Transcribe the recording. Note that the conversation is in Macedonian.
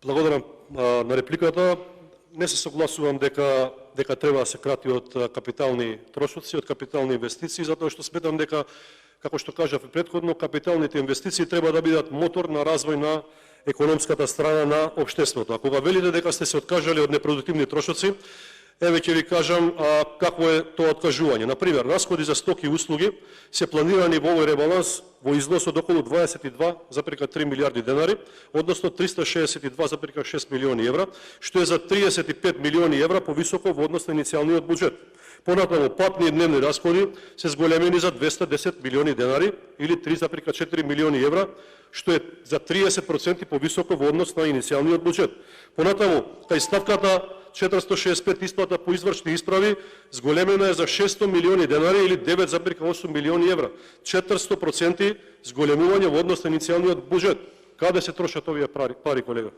Благодарам на репликата. Не се согласувам дека треба да се крати од капитални трошоци, од капитални инвестиции, затоа што сметам дека, како што кажав и претходно, капиталните инвестиции треба да бидат мотор на развој на економската страна на општеството. А кога велите дека сте се откажали од непродуктивни трошоци, еве ќе ви кажам какво е тоа откажување. Например, расходи за стоки и услуги се планирани во овој ребаланс во износ од околу 22,3 милиарди денари, односно 362,6 милиони евра, што е за 35 милиони евра повисоко во однос на иницијалниот буџет. Понатаму патни и дневни расходи се зголемени за 210 милиони денари или 3,4 милиони евра, што е за 30% повисоко во однос на иницијалниот буџет. Понатаму, кај ставката 465 исплата по извршни исправи зголемена е за 600 милиони денари или 9,8 милиони евра. 400% зголемување во однос на иницијалниот буџет. Каде се трошат овие пари, колега?